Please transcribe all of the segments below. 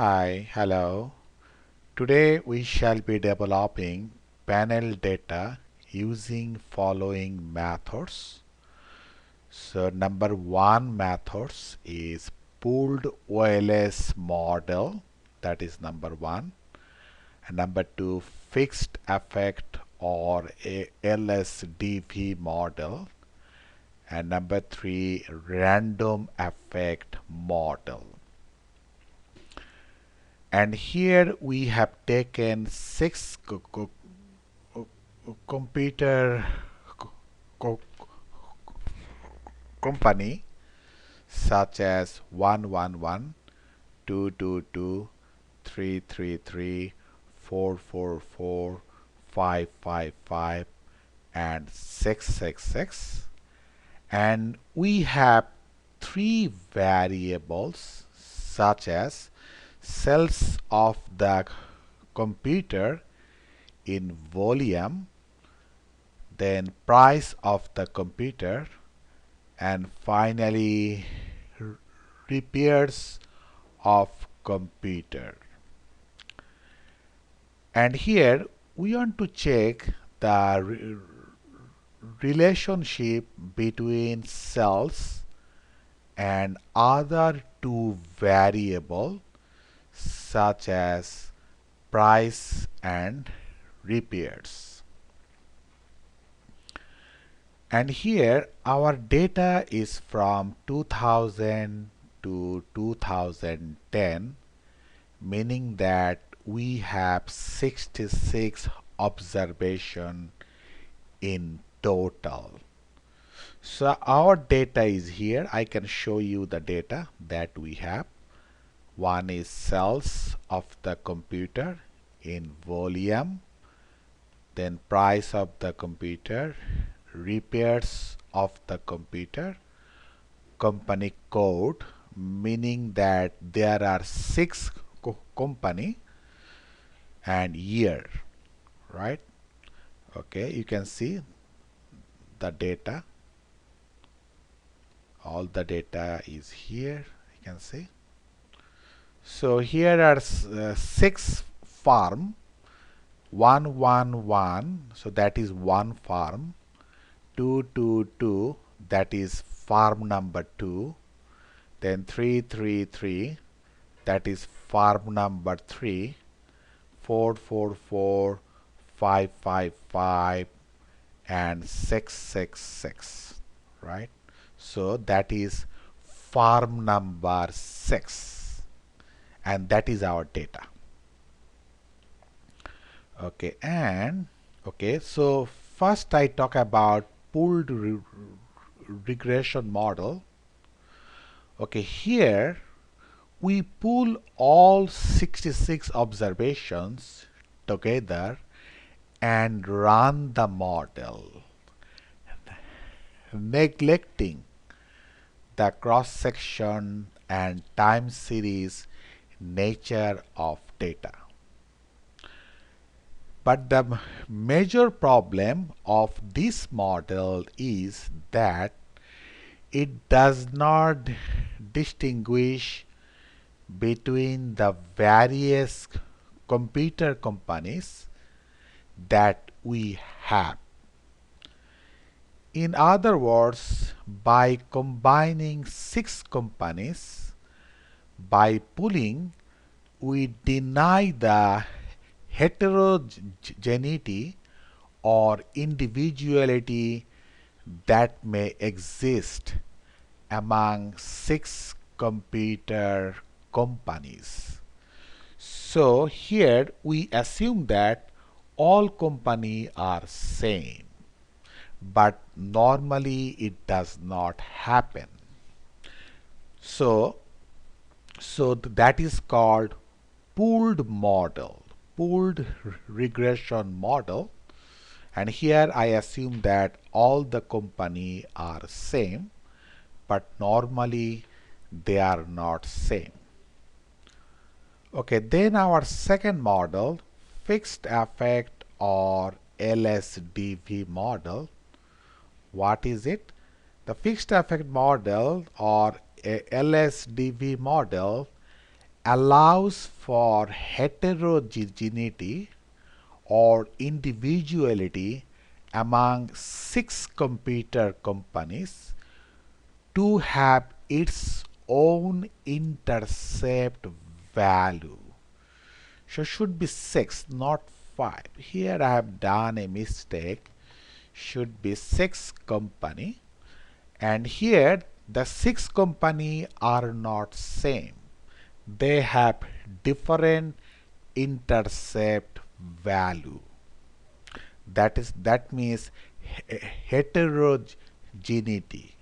Hi, hello. Today we shall be developing panel data using following methods. So number one methods is pooled OLS model, that is number one. And number two, fixed effect or a LSDV model. And number three, random effect model. And here we have taken six computer co company such as 111, 222, 333, 444, 555 and 666, and we have three variables such as cells of the computer in volume, then price of the computer, and finally repairs of computer. And here we want to check the relationship between cells and other two variables such as price and repairs. And here our data is from 2000 to 2010, meaning that we have 66 observation in total. So our data is here. I can show you the data that we have. One is cells of the computer in volume, then price of the computer, repairs of the computer, company code, meaning that there are six company, and year, right? Okay, you can see the data. All the data is here, you can see. So here are six farm, 111, so that is one farm, 222, that is farm number 2, then 333, that is farm number 3, 444, 555 and 666, right? So that is farm number 6, and that is our data. Okay, and okay, so first I talk about pooled regression model. Okay, here we pool all 66 observations together and run the model, neglecting the cross section and time series nature of data. But the major problem of this model is that it does not distinguish between the various computer companies that we have. In other words, by combining six companies, by pooling, we deny the heterogeneity or individuality that may exist among six computer companies. So here we assume that all companies are same, but normally it does not happen. So that is called pooled model, pooled regression model. And here I assume that all the company are same, but normally they are not same. Okay, then our second model, fixed effect or LSDV model. What is it? The fixed effect model or a LSDV model allows for heterogeneity or individuality among 6 computer companies to have its own intercept value. So should be 6, not 5. Here I have done a mistake. Should be 6 company, and here the 6 company are not same. They have different intercept value. That means heterogeneity.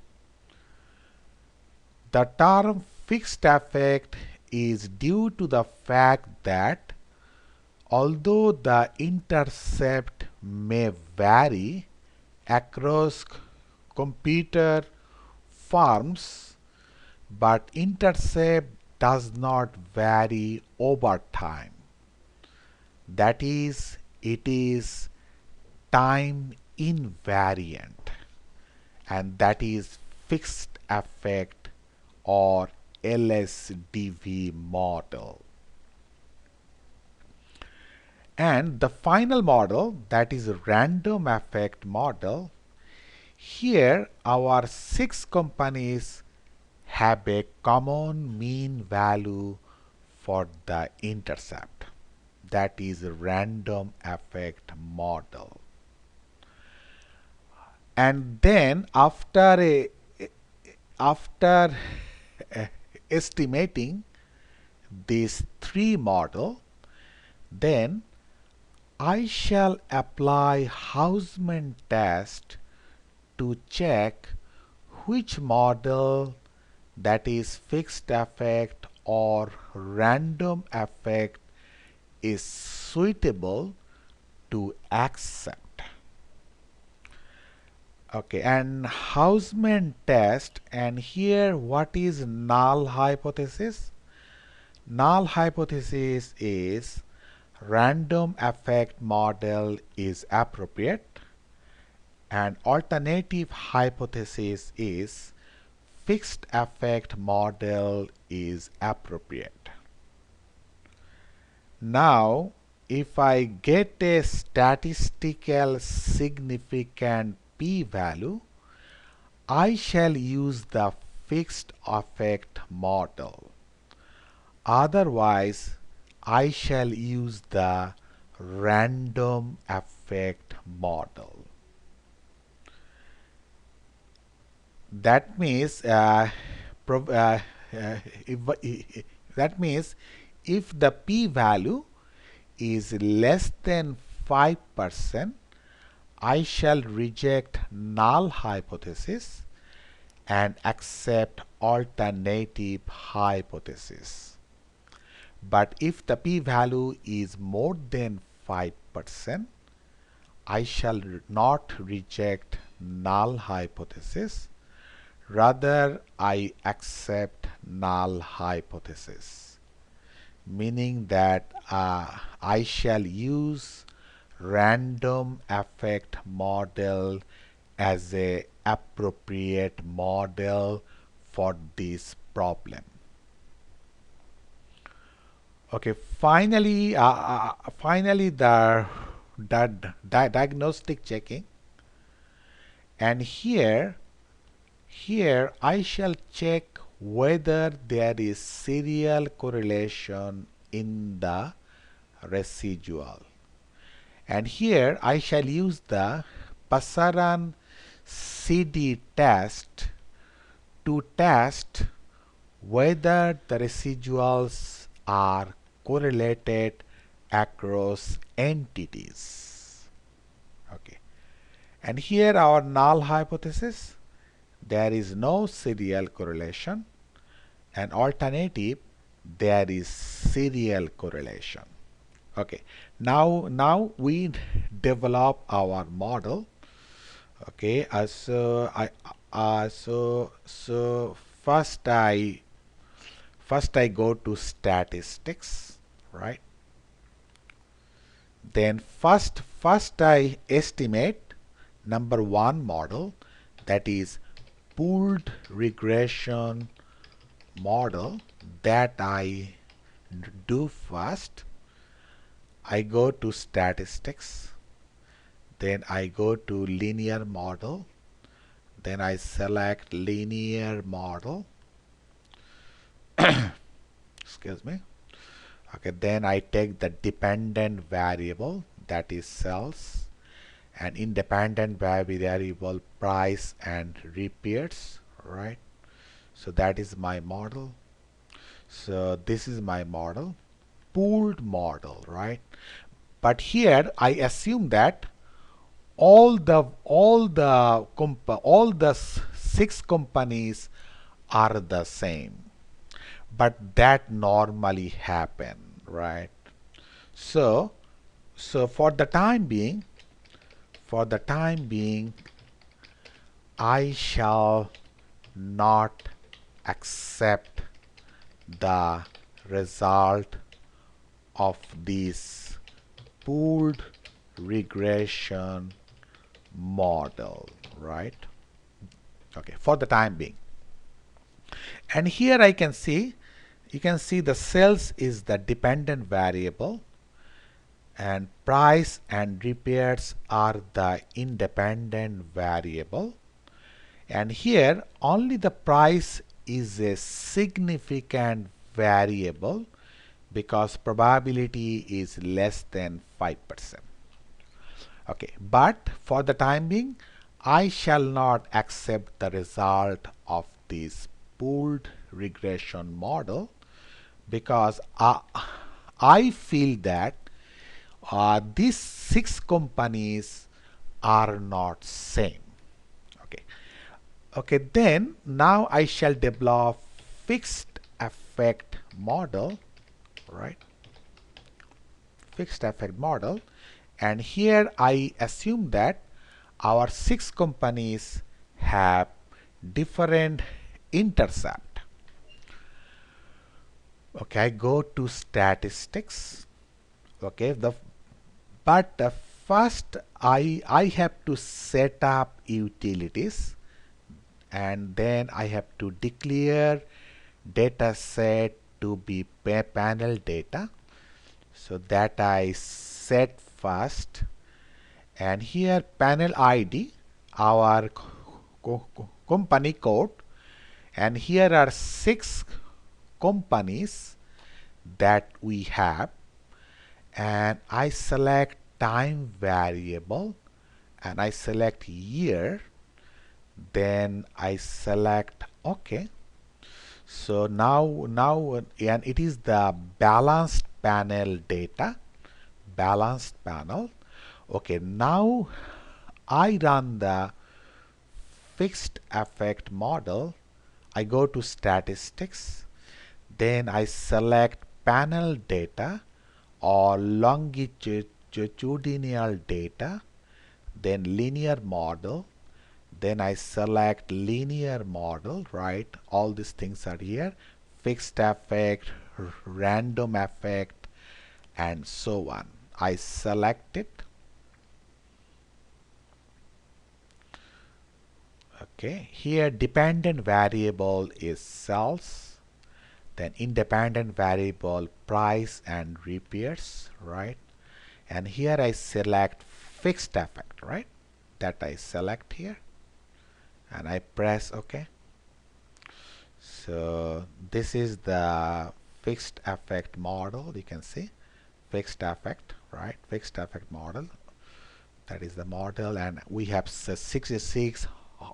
The term fixed effect is due to the fact that although the intercept may vary across computer farms, but intercept does not vary over time. That is, it is time invariant, and that is fixed effect or LSDV model. And the final model, that is random effect model, here our 6 companies have a common mean value for the intercept. That is random effect model. And then after estimating these 3 model, then I shall apply Hossain test to check which model, that is fixed effect or random effect, is suitable to accept. Okay, and Hossain test, and here what is null hypothesis? Null hypothesis is random effect model is appropriate, and alternative hypothesis is fixed effect model is appropriate. Now, if I get a statistical significant p-value, I shall use the fixed effect model. Otherwise, I shall use the random effect model. That means if the p-value is less than 5%, I shall reject null hypothesis and accept alternative hypothesis. But if the p-value is more than 5%, I shall not reject null hypothesis. Rather, I accept null hypothesis, meaning that I shall use random effect model as a appropriate model for this problem. Okay, finally the diagnostic checking, and here I shall check whether there is serial correlation in the residual, and here I shall use the Pasaran CD test to test whether the residuals are correlated across entities. Okay, and here our null hypothesis, there is no serial correlation, and alternative, there is serial correlation. Okay, now we develop our model. Okay, so first I go to statistics, right? Then first I estimate number 1 model, that is pooled regression model, that I do first, I go to statistics, then I go to linear model, then I select linear model, excuse me. Okay, then I take the dependent variable, that is cells, and independent variable price and repairs, right? So that is my model. So this is my model, pooled model, right? But here I assume that all the six companies are the same, but that normally happen, right? So for the time being, I shall not accept the result of this pooled regression model, right? Okay, for the time being. And here I can see, you can see the sales is the dependent variable and price and repairs are the independent variable, and here only the price is a significant variable because probability is less than 5%. Okay, but for the time being I shall not accept the result of this pooled regression model because I feel that these six companies are not same. Okay. Okay, then now I shall develop fixed effect model, right? Fixed effect model, and here I assume that our six companies have different intercept. Okay, I go to statistics. Okay, but first I have to set up utilities, and then I have to declare data set to be panel data, so that I set first, and here panel ID, our company code, and here are six companies that we have, and I select time variable and I select year, then I select OK. So now and it is the balanced panel data, balanced panel. Okay, now I run the fixed effect model. I go to statistics, then I select panel data or longitudinal data, then linear model, then I select linear model, right? All these things are here, fixed effect, random effect, and so on. I select it. Okay, here dependent variable is cells, then independent variable price and repairs, right? And here I select fixed effect, right? That I select here, and I press OK. So this is the fixed effect model. You can see fixed effect, right? Fixed effect model. That is the model, and we have 66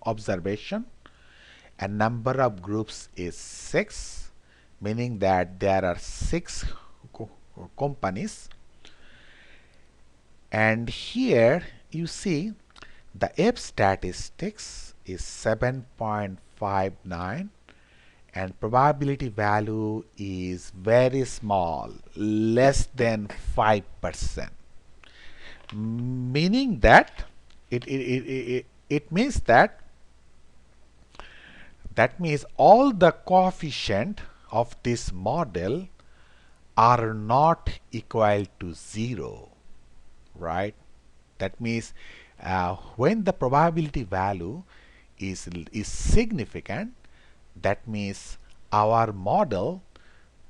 observation, and number of groups is 6, meaning that there are 6 companies. And here you see the F statistics is 7.59 and probability value is very small, less than 5%, meaning that it means that means all the coefficient of this model are not equal to 0, right? That means when the probability value is significant, that means our model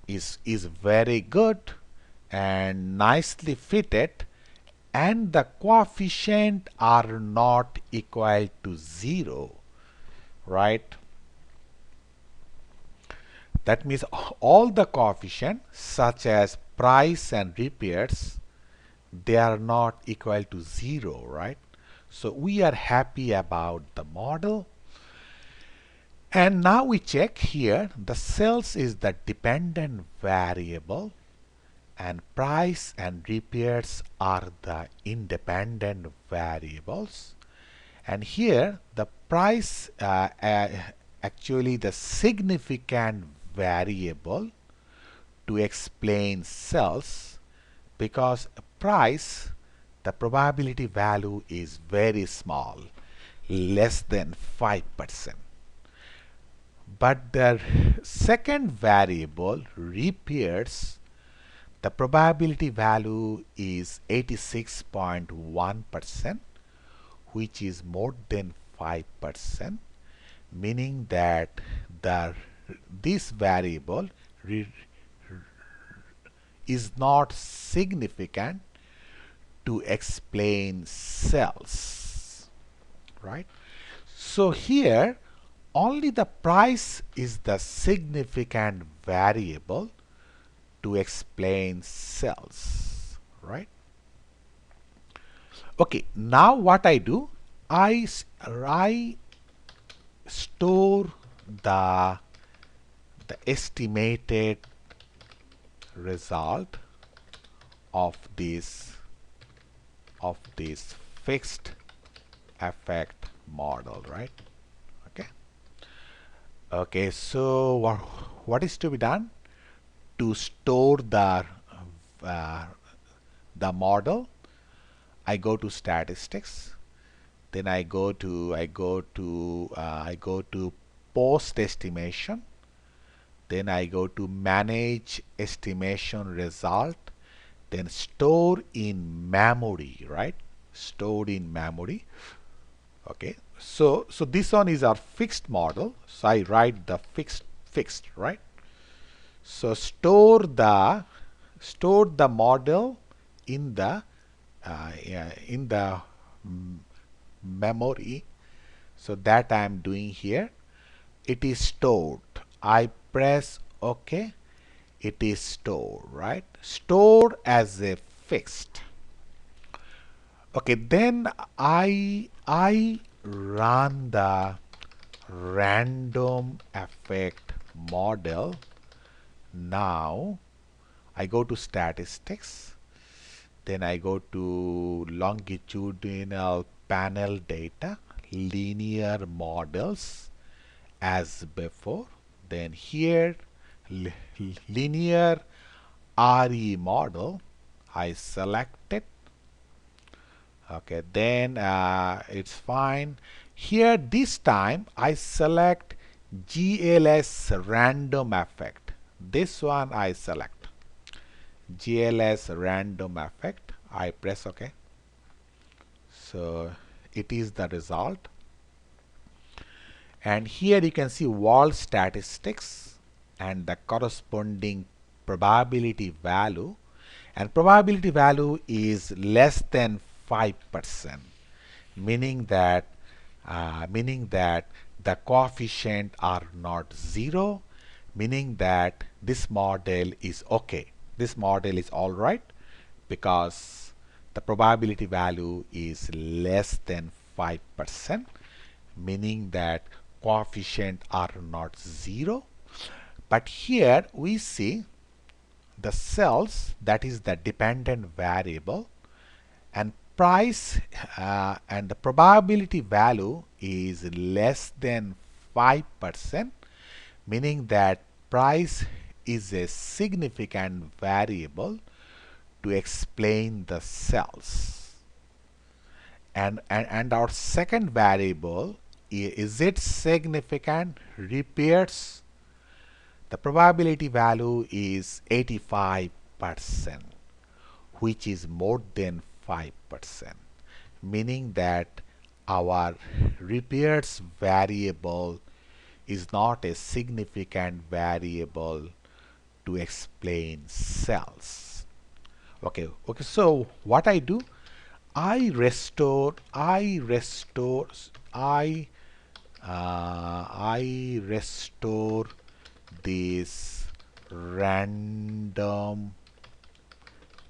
is very good and nicely fitted, and the coefficient are not equal to 0, right? That means all the coefficients such as price and repairs, they are not equal to 0, right? So we are happy about the model. And now we check here, the sales is the dependent variable and price and repairs are the independent variables. And here the price actually the significant variable to explain sales, because price, the probability value is very small, less than 5%. But the second variable, repairs, the probability value is 86.1%, which is more than 5%, meaning that this variable is not significant to explain sales, right? So here only the price is the significant variable to explain sales, right? Okay, now what I do, I store the estimated result of this fixed effect model, right? Okay. Okay, so what is to be done to store uh, the model? I go to statistics, then I go to post estimation, then I go to manage estimation result, then store in memory, right? Stored in memory. Okay, so this one is our fixed model, so I write the fixed, right? So store the model in the memory. So that I am doing here. It is stored. I press OK. It is stored, right? Stored as a fixed. Okay, then I run the random effect model. Now I go to statistics, then I go to longitudinal panel data, linear models as before. Then here linear RE model, I select it. Okay, then it's fine. Here this time I select GLS random effect. This one I select GLS random effect. I press OK. So it is the result. And here you can see wall statistics and the corresponding probability value. And probability value is less than 5%, meaning that the coefficient are not 0, meaning that this model is okay. This model is all right because the probability value is less than 5%, meaning that coefficient are not 0. But here we see the cells, that is the dependent variable, and price and the probability value is less than 5%, meaning that price is a significant variable to explain the cells. And our second variable, is it significant? Repairs. The probability value is 85%, which is more than 5%, meaning that our repairs variable is not a significant variable to explain cells. Okay, so what I do, I restore this random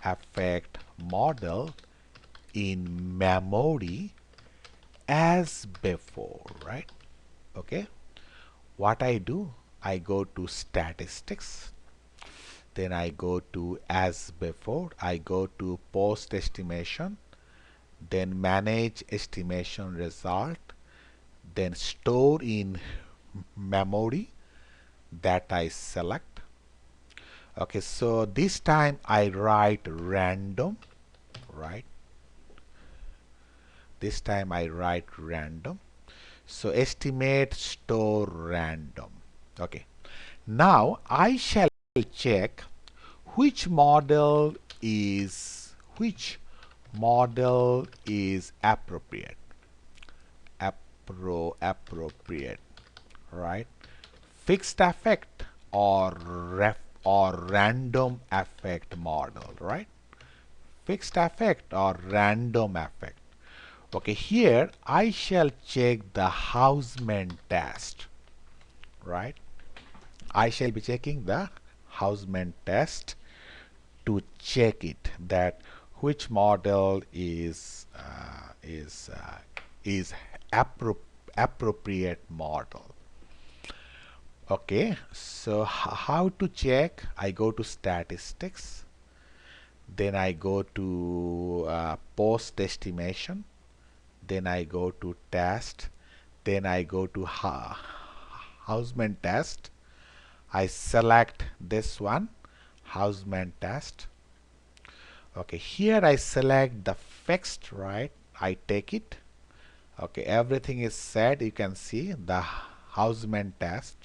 effect model in memory as before, right? Okay, what I do, I go to statistics, then I go to as before, I go to post estimation, then manage estimation result, then store in memory, that I select. Okay, so this time I write random, right? This time I write random. So estimate store random. Okay, now I shall check which model is appropriate. Appropriate, right? Fixed effect or random effect model, right? Fixed effect or random effect. Okay, here I shall check the Hossain test, right? I shall be checking the Hossain test to check it, that which model is appropriate model. Okay, so how to check? I go to statistics, then I go to post estimation, then I go to test, then I go to Hossain test. I select this one, Hossain test. Okay, here I select the fixed, right? I take it. Okay, everything is set. You can see the Hossain test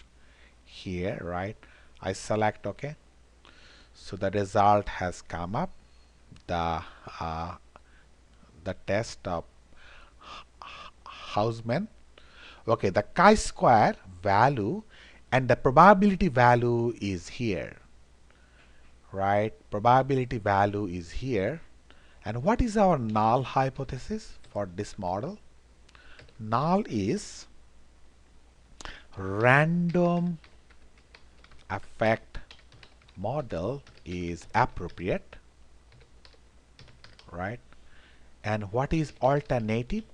here, right? I select OK. So the result has come up. The test of Hossain. Okay, the chi-square value and the probability value is here, right? Probability value is here. And what is our null hypothesis for this model? Null is random effect model is appropriate, right? And what is alternative?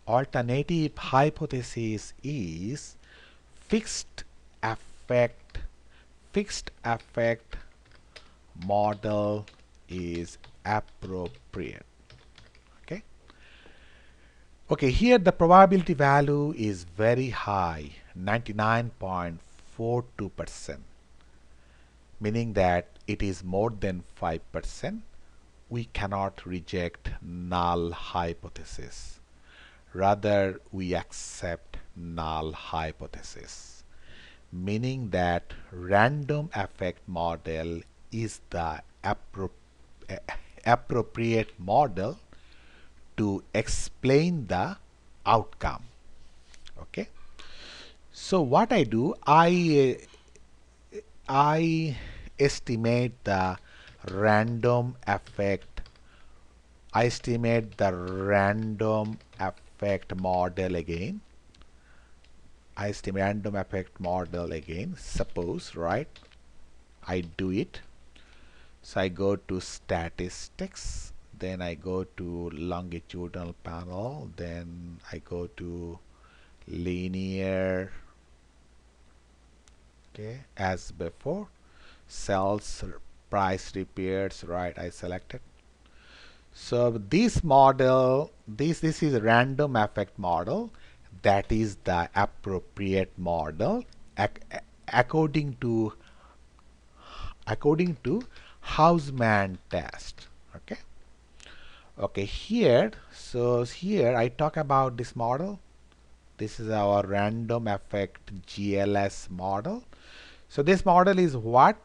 Alternative hypothesis is fixed effect model is appropriate. Okay. Okay, here the probability value is very high, 99.42%, meaning that it is more than 5%. We cannot reject null hypothesis. Rather, we accept null hypothesis, meaning that random effect model is the appropriate model to explain the outcome. Okay, so what I do, I estimate the random effect. I estimate the random effect model again. I estimate random effect model again. Suppose, right? I do it. So I go to statistics, then I go to longitudinal panel, then I go to linear, okay, as before, cells price repairs, right? I selected. So this model, this is a random effect model, that is the appropriate model according to Hossain test. Okay. Okay, here, so here I talk about this model. This is our random effect GLS model. So this model is what?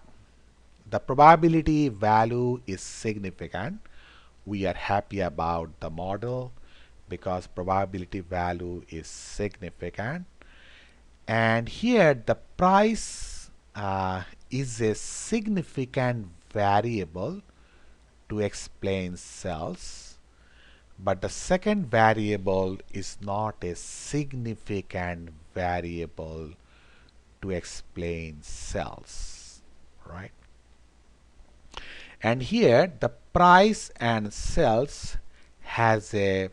The probability value is significant. We are happy about the model because probability value is significant. And here the price is a significant variable to explain cells, but the second variable is not a significant variable to explain cells, right? And here the price and cells has the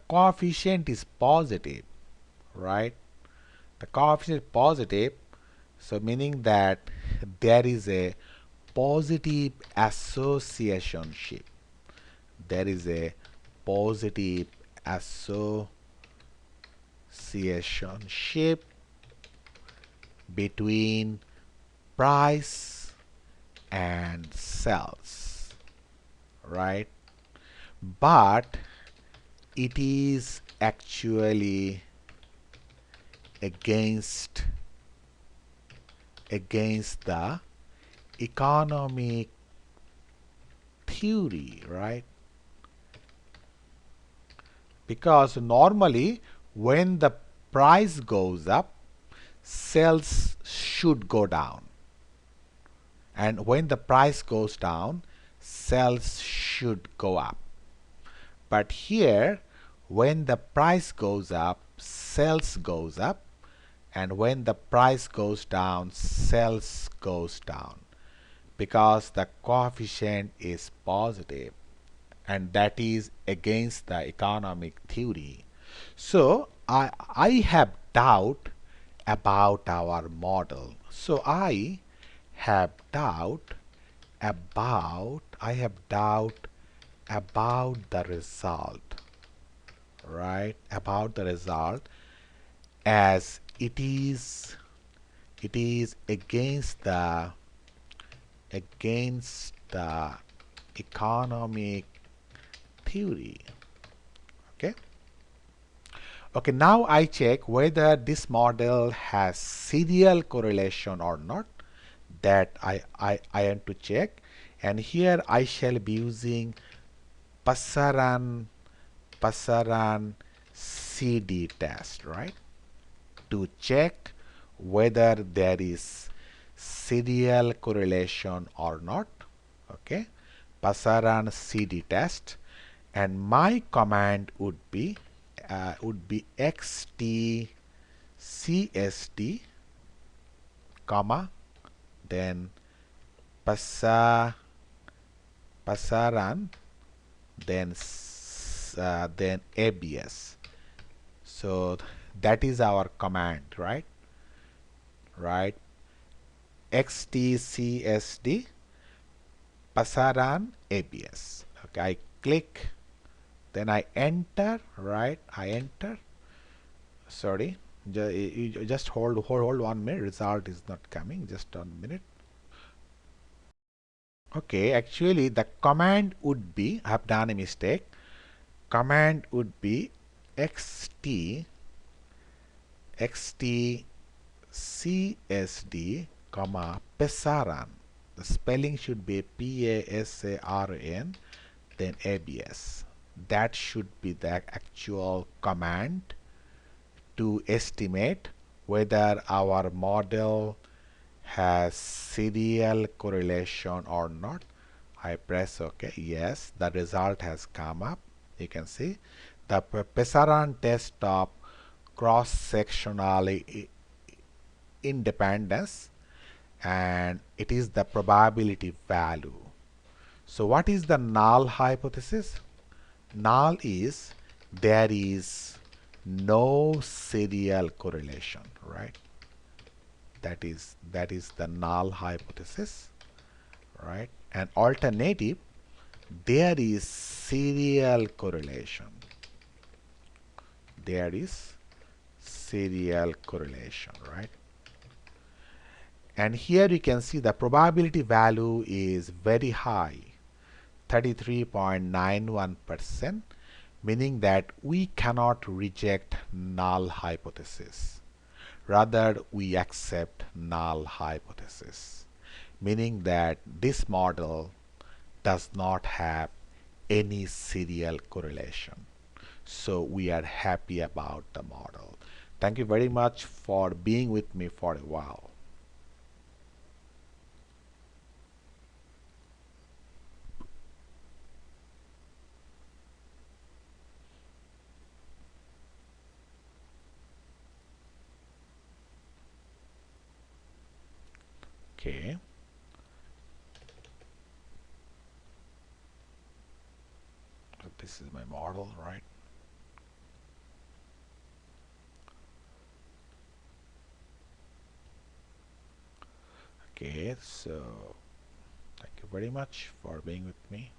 coefficient is positive, right? The coefficient is positive, so meaning that there is a positive associationship. There is a positive associationship between price and cells, right? But it is actually against the economic theory, right? Because normally when the price goes up, sales should go down, and when the price goes down, sales should go up. But here, when the price goes up, sales goes up, and when the price goes down, sales goes down, because the coefficient is positive, and that is against the economic theory. So I have doubt about our model. So I have doubt about the result, right? About the result, as it is against the economic theory. Okay. Okay, now I check whether this model has serial correlation or not. That I am to check, and here I shall be using Pasaran CD test, right, to check whether there is serial correlation or not. Okay, Pasaran CD test, and my command would be xtcsd, comma, then pasaran, then abs. So that is our command, right? Right. xtcsd pasaran abs. Okay, I click, then I enter, right? I enter. Sorry, you just hold 1 minute. Result is not coming. Just 1 minute. Okay, actually the command would be, I have done a mistake. Command would be xtcsd, comma, pasaran. The spelling should be pasaran, then abs. That should be the actual command to estimate whether our model has serial correlation or not. I press OK. Yes, the result has come up. You can see the Pasaran test of cross-sectional independence, and it is the probability value. So what is the null hypothesis? Null is there is no serial correlation, right? That is the null hypothesis, right? And alternative, there is serial correlation. There is serial correlation, right? And here you can see the probability value is very high, 33.91%, meaning that we cannot reject null hypothesis. Rather, we accept null hypothesis, meaning that this model does not have any serial correlation. So we are happy about the model. Thank you very much for being with me for a while. Okay. So this is my model, right? Okay, so thank you very much for being with me.